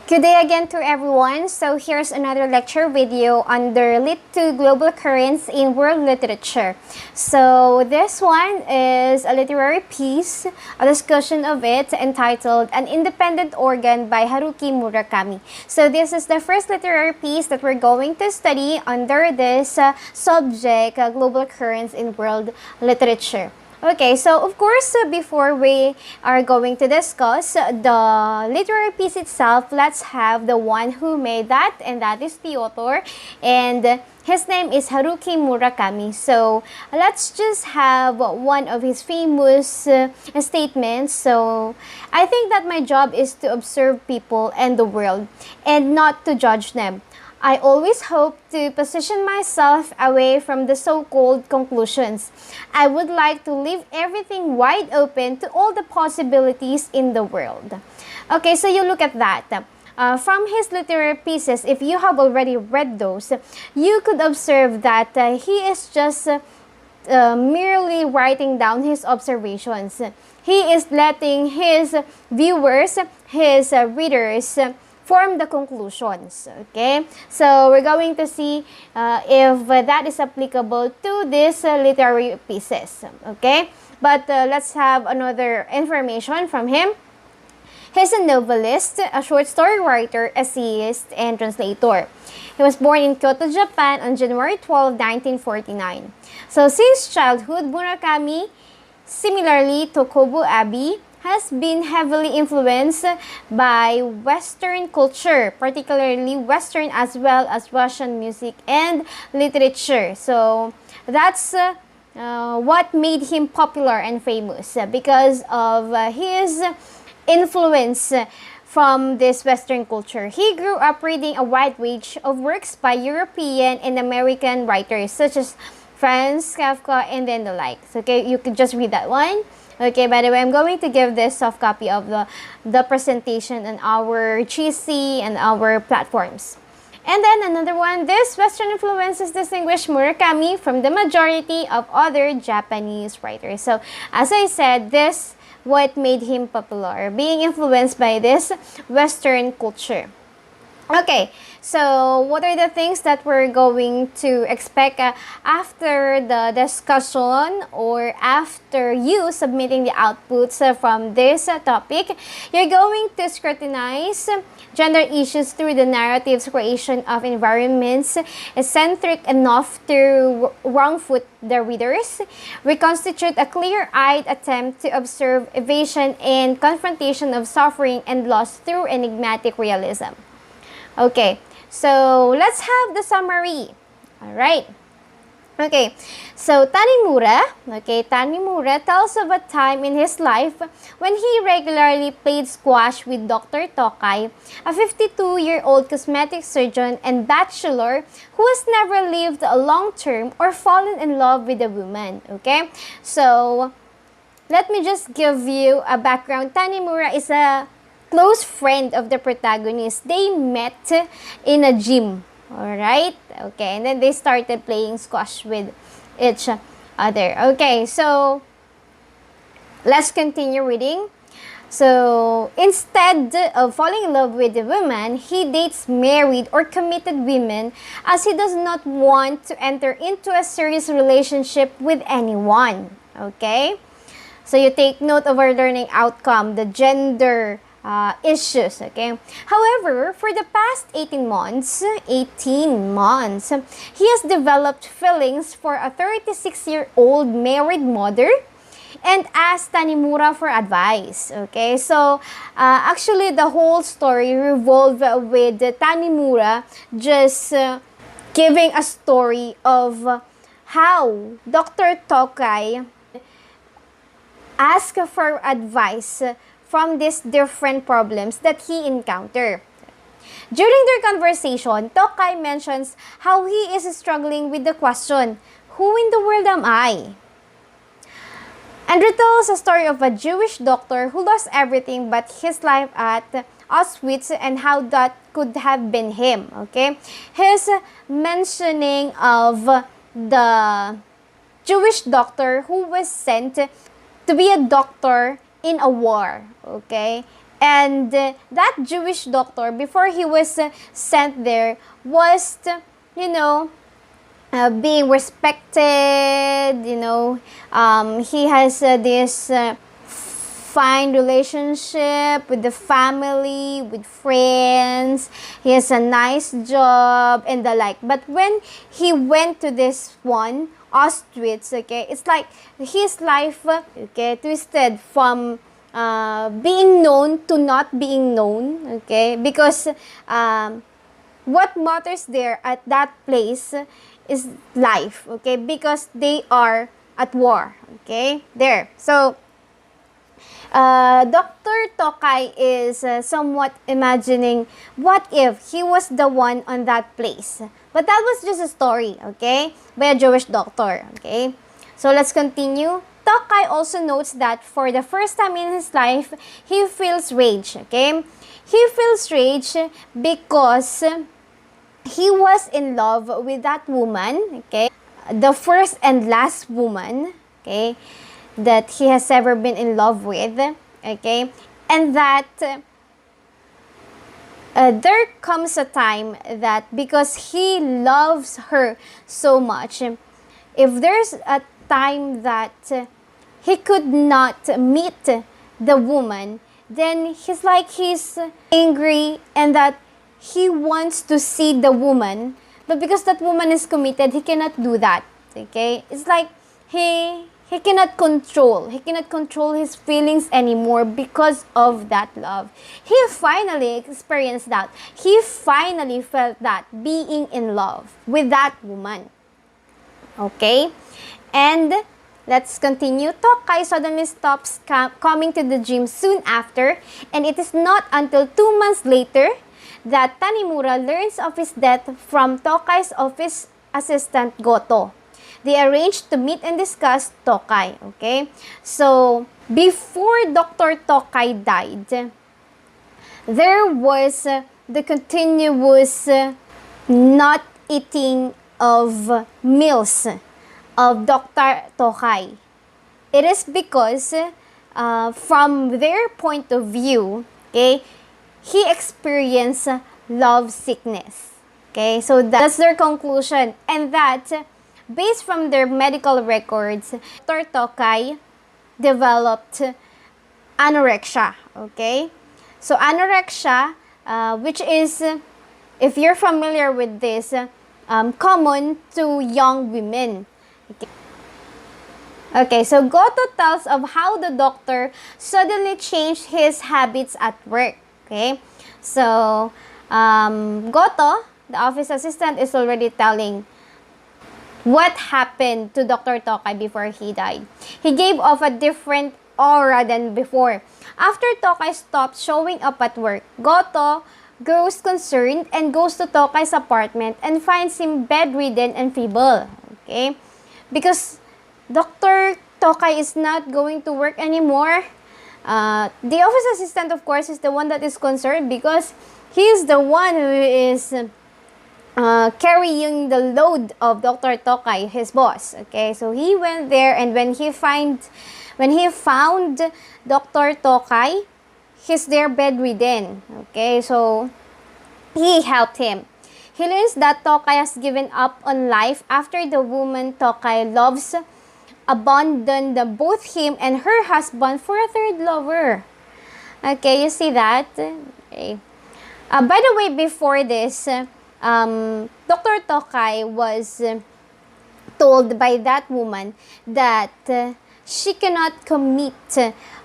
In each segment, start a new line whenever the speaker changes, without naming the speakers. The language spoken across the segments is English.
Good day again to everyone. So here's another lecture video under Lit 2 Global Currents in World Literature. So this one is a literary piece, a discussion of it entitled An Independent Organ by Haruki Murakami. So this is the first literary piece that we're going to study under this subject, Global Currents in World Literature. Okay, so of course, before we are going to discuss the literary piece itself, let's have the one who made that, and that is the author, and his name is Haruki Murakami. So let's just have one of his famous statements. So I think that my job is to observe people and the world and not to judge them. I always hope to position myself away from the so-called conclusions. I would like to leave everything wide open to all the possibilities in the world. Okay, so you look at that. From his literary pieces, if you have already read those, you could observe that he is just merely writing down his observations. He is letting his viewers, his readers, form the conclusions. Okay, so we're going to see if that is applicable to these literary pieces. Okay, but let's have another information from him. He's a novelist, a short story writer, essayist, and translator. He was born in Kyoto, Japan on January 12, 1949. So since childhood, Murakami, similarly to Kobo Abbey, has been heavily influenced by Western culture, particularly Western as well as Russian music and literature. So that's what made him popular and famous because of his influence from this Western culture. He grew up reading a wide range of works by European and American writers such as Franz Kafka and then the likes. Okay, you could just read that one. Okay, by the way, I'm going to give this soft copy of the presentation on our GC and our platforms. And then another one, this Western influences distinguish Murakami from the majority of other Japanese writers. So, as I said, this what made him popular, being influenced by this Western culture. Okay, so what are the things that we're going to expect after the discussion or after you submitting the outputs from this topic? You're going to scrutinize gender issues through the narrative's creation of environments eccentric enough to wrong-foot the readers, reconstitute a clear-eyed attempt to observe evasion and confrontation of suffering and loss through enigmatic realism. Okay, so let's have the summary. All right. Okay, so Tanimura tells of a time in his life when he regularly played squash with Dr. Tokai, a 52-year-old cosmetic surgeon and bachelor who has never lived a long-term or fallen in love with a woman. Okay, so let me just give you a background. Tanimura is a close friend of the protagonist. They met in a gym. Alright? Okay, and then they started playing squash with each other. Okay, so let's continue reading. So instead of falling in love with a woman, he dates married or committed women as he does not want to enter into a serious relationship with anyone. Okay? So you take note of our learning outcome, the gender issues. Okay, however, for the past 18 months, he has developed feelings for a 36-year-old married mother and asked Tanimura for advice. Okay, so actually the whole story revolved with Tanimura just giving a story of how Dr. Tokai asked for advice from these different problems that he encountered. During their conversation, Tokai mentions how he is struggling with the question, who in the world am I? And retells a story of a Jewish doctor who lost everything but his life at Auschwitz and how that could have been him. Okay, his mentioning of the Jewish doctor who was sent to be a doctor in a war, okay? And that Jewish doctor, before he was sent there, was, you know, being respected. He has this fine relationship with the family, with friends. He has a nice job and the like. But when he went to this one, Auschwitz, okay, it's like his life, okay, twisted from being known to not being known, okay, because what matters there at that place is life, okay, because they are at war, okay, there. So Dr. Tokai is somewhat imagining what if he was the one on that place. But that was just a story, okay, by a Jewish doctor, okay. So let's continue. Tokai also notes that for the first time in his life, he feels rage, okay. He feels rage because he was in love with that woman, okay, the first and last woman, okay, that he has ever been in love with, okay, and that there comes a time that because he loves her so much, if there's a time that he could not meet the woman, then he's angry, and that he wants to see the woman, but because that woman is committed, he cannot do that, okay. It's like he cannot control his feelings anymore because of that love. He finally experienced that. He finally felt that, being in love with that woman. Okay? And let's continue. Tokai suddenly stops coming to the gym soon after, and it is not until 2 months later that Tanimura learns of his death from Tokai's office assistant Goto. They arranged to meet and discuss Tokai, okay? So, before Dr. Tokai died, there was the continuous not eating of meals of Dr. Tokai. It is because from their point of view, okay, he experienced love sickness. Okay, so that's their conclusion. And that, based from their medical records, Dr. Tokai developed anorexia. Okay, so anorexia, which is, if you're familiar with this, common to young women. Okay, so Goto tells of how the doctor suddenly changed his habits at work. Okay, so Goto, the office assistant, is already telling what happened to Dr. Tokai before he died. He gave off a different aura than before. After Tokai stopped showing up at work, Goto grows concerned and goes to Tokai's apartment and finds him bedridden and feeble. Okay, because Dr. Tokai is not going to work anymore. The office assistant, of course, is the one that is concerned because he is the one who is carrying the load of Dr. Tokai, his boss. Okay, so he went there, and when he found Dr. Tokai, he's there bedridden. Okay, so he helped him. He learns that Tokai has given up on life after the woman Tokai loves abandoned both him and her husband for a third lover. Okay, you see that? Okay. By the way, before this, Dr. Tokai was told by that woman that she cannot commit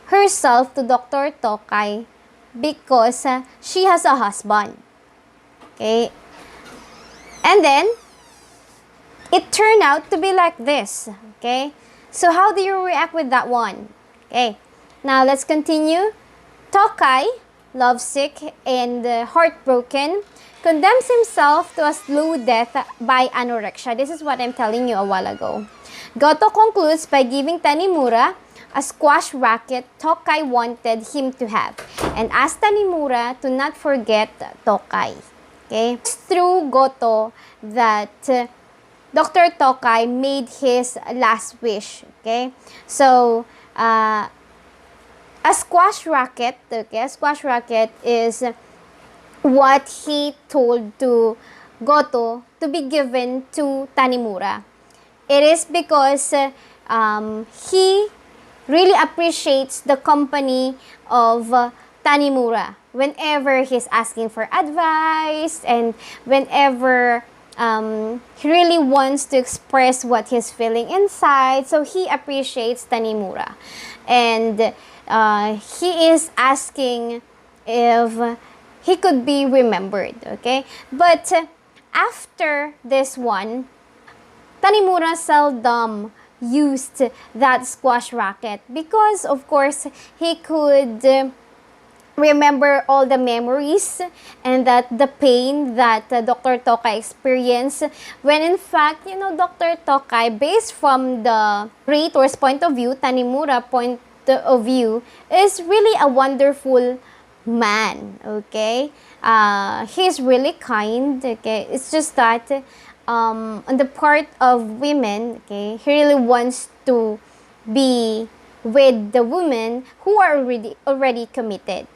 herself to Dr. Tokai because she has a husband. Okay? And then, it turned out to be like this. Okay? So how do you react with that one? Okay, now let's continue. Tokai, lovesick and heartbroken, condemns himself to a slow death by anorexia. This is what I'm telling you a while ago. Goto concludes by giving Tanimura a squash racket Tokai wanted him to have, and asked Tanimura to not forget Tokai. Okay, it's through Goto that Dr. Tokai made his last wish. Okay, so a squash racket. Okay, a squash racket is what he told to Goto to be given to Tanimura. It is because he really appreciates the company of Tanimura whenever he's asking for advice, and whenever he really wants to express what he's feeling inside. So he appreciates Tanimura, and he is asking if he could be remembered. Okay, but after this one, Tanimura seldom used that squash racket because, of course, he could remember all the memories and that the pain that Dr. Tokai experienced, when in fact, Dr. Tokai, based from the creator's point of view, Tanimura point of view, is really a wonderful man. Okay, he's really kind. Okay, it's just that on the part of women, okay, he really wants to be with the women who are already committed.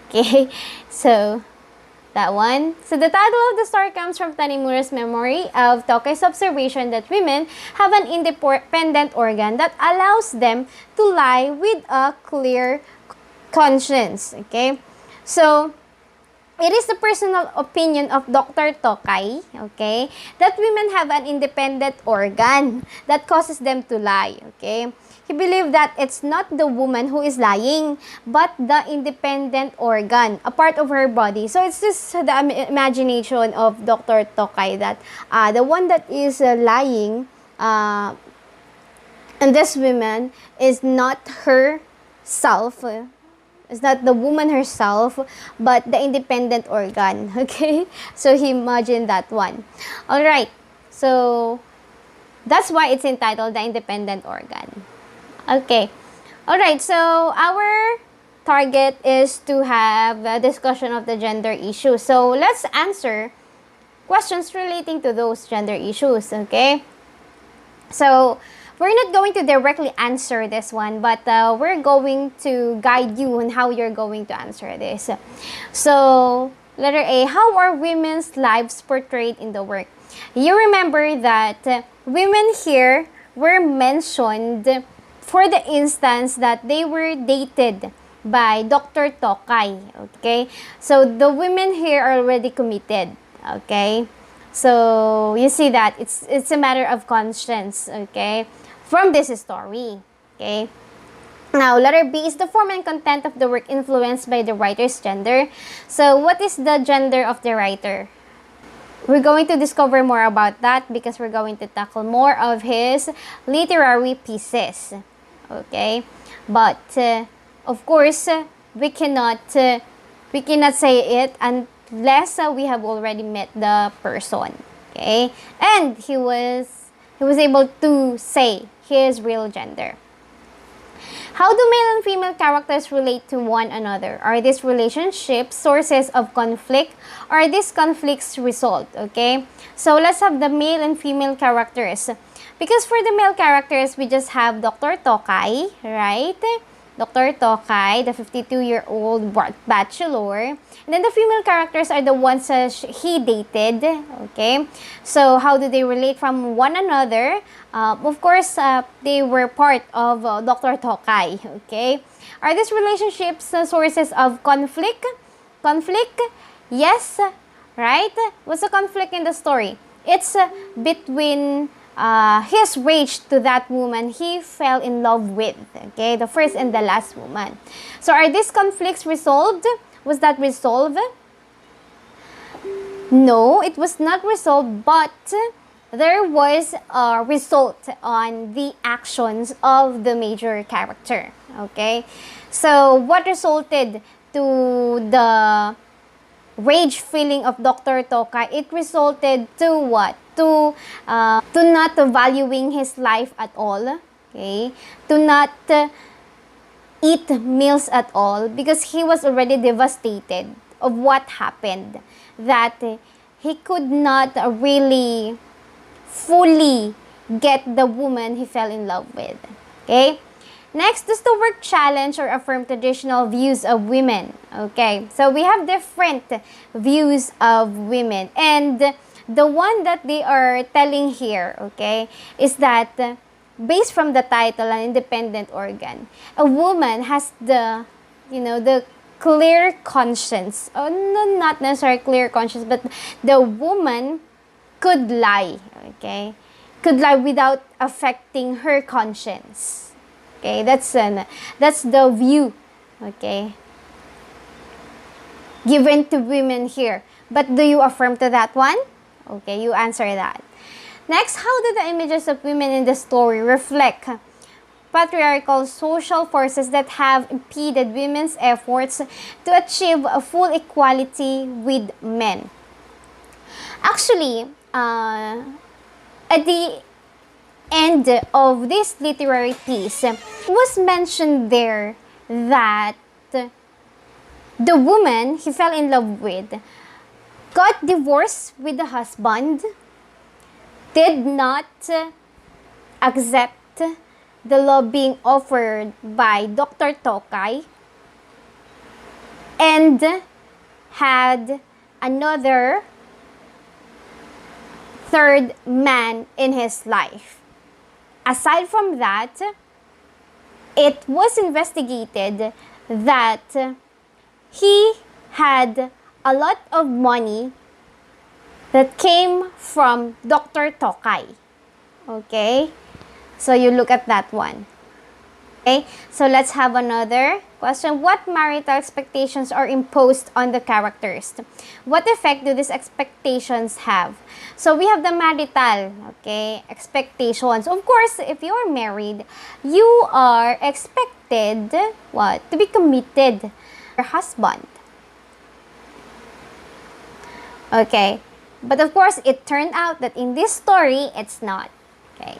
Okay, so that one. So the title of the story comes from Tanimura's memory of Tokai's observation that women have an independent organ that allows them to lie with a clear conscience. Okay, so it is the personal opinion of Dr. Tokai, okay, that women have an independent organ that causes them to lie. Okay, he believed that it's not the woman who is lying, but the independent organ, a part of her body. So it's just the imagination of Dr. Tokai that the one that is lying, and this woman is not herself. It's not the woman herself, but the independent organ. Okay? So he imagined that one. Alright. So that's why it's entitled The Independent Organ. Okay. Alright. So our target is to have a discussion of the gender issue. So let's answer questions relating to those gender issues. Okay? So we're not going to directly answer this one, but we're going to guide you on how you're going to answer this. So, letter A, how are women's lives portrayed in the work? You remember that women here were mentioned for the instance that they were dated by Dr. Tokai. Okay? So, the women here are already committed. Okay? So, you see that it's a matter of conscience. Okay? From this story. Okay? Now, letter B, is the form and content of the work influenced by the writer's gender? So, what is the gender of the writer? We're going to discover more about that because we're going to tackle more of his literary pieces. Okay? But, of course, we cannot say it unless we have already met the person. Okay? And he was able to say his real gender. How do male and female characters relate to one another? Are these relationships sources of conflict, or are these conflicts resolved? Okay, so let's have the male and female characters. Because for the male characters, we just have Dr. Tokai, right? Dr. Tokai, the 52-year-old bachelor. And then the female characters are the ones he dated. Okay, so how do they relate from one another? Of course, they were part of Dr. Tokai. Okay, are these relationships sources of conflict? Conflict? Yes, right? What's the conflict in the story? It's between his rage to that woman he fell in love with. Okay, the first and the last woman. So are these conflicts resolved? Was that resolved? No, it was not resolved, but there was a result on the actions of the major character. Okay, so what resulted to the rage feeling of Dr. Tokai? It resulted to what? To not valuing his life at all. Okay, to not eat meals at all because he was already devastated of what happened, that he could not really fully get the woman he fell in love with. Okay, Next, does the work challenge or affirm traditional views of women? Okay, so we have different views of women. And the one that they are telling here, okay, is that based from the title, an independent organ, a woman has the, the clear conscience. Oh, no, not necessarily clear conscience, but the woman could lie, okay? Could lie without affecting her conscience. Okay, that's the view, okay, given to women here. But do you affirm to that one? Okay, you answer that. Next, how do the images of women in the story reflect patriarchal social forces that have impeded women's efforts to achieve a full equality with men? Actually, at the end of this literary piece, it was mentioned there that the woman he fell in love with got divorced with the husband, did not accept the love being offered by Dr. Tokai, and had another third man in his life. Aside from that, it was investigated that he had a lot of money that came from Dr. Tokai. Okay? So you look at that one. Okay? So let's have another question. What marital expectations are imposed on the characters? What effect do these expectations have? So we have the marital, okay, expectations. Of course, if you are married, you are expected, what? To be committed to your husband. Okay. But of course, it turned out that in this story, it's not. Okay.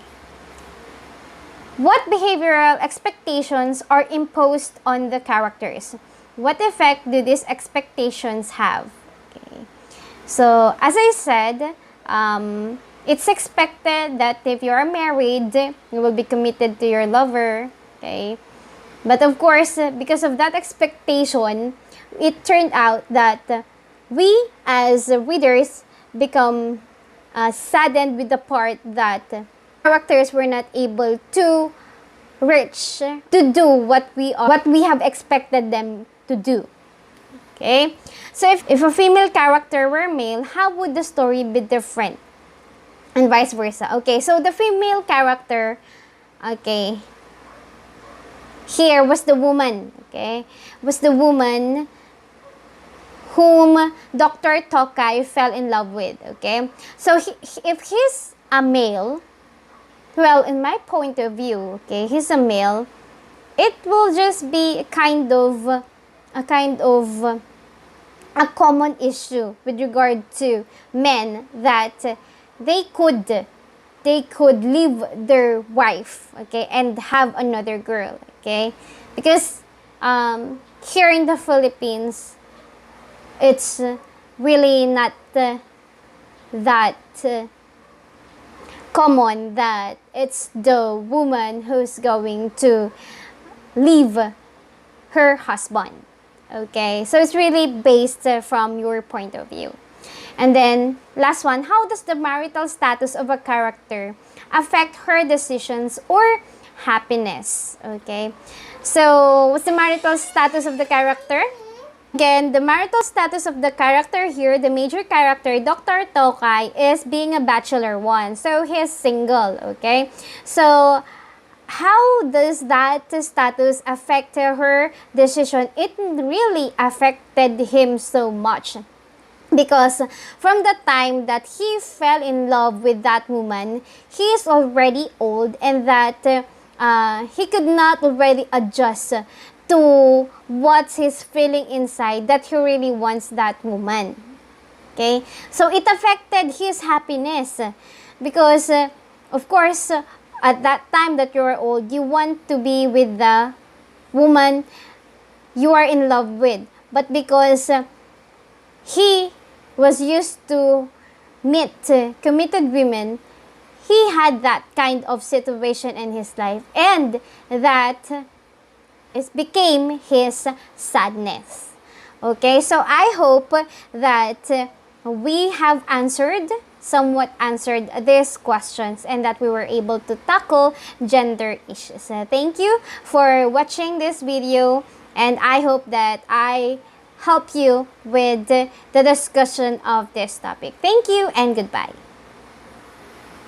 What behavioral expectations are imposed on the characters? What effect do these expectations have? Okay. So, as I said, it's expected that if you are married, you will be committed to your lover. Okay. But of course, because of that expectation, it turned out that we as readers become saddened with the part that characters were not able to reach, to do what we have expected them to do. Okay? So if a female character were male, how would the story be different? And vice versa. Okay, so the female character, okay, here was the woman, okay? Was the woman whom Dr. Tokai fell in love with, okay? So if he's a male, well, in my point of view, okay, he's a male, it will just be a kind of a common issue with regard to men that they could leave their wife, okay, and have another girl, okay? Because here in the Philippines, it's really not that common that it's the woman who's going to leave her husband. Okay, so it's really based from your point of view. And then, last one, how does the marital status of a character affect her decisions or happiness? Okay, so what's the marital status of the character? Again, the marital status of the character here, the major character, Dr. Tokai, is being a bachelor one. So, he is single, okay? So, how does that status affect her decision? It really affected him so much. Because from the time that he fell in love with that woman, he is already old, and that he could not already adjust to what's his feeling inside, that he really wants that woman. Okay? So it affected his happiness because of course at that time that you're old, you want to be with the woman you are in love with. But because he was used to meet committed women, he had that kind of situation in his life, and that it became his sadness. Okay, so I hope that we have somewhat answered these questions, and that we were able to tackle gender issues. Thank you for watching this video, and I hope that I help you with the discussion of this topic. Thank you and goodbye.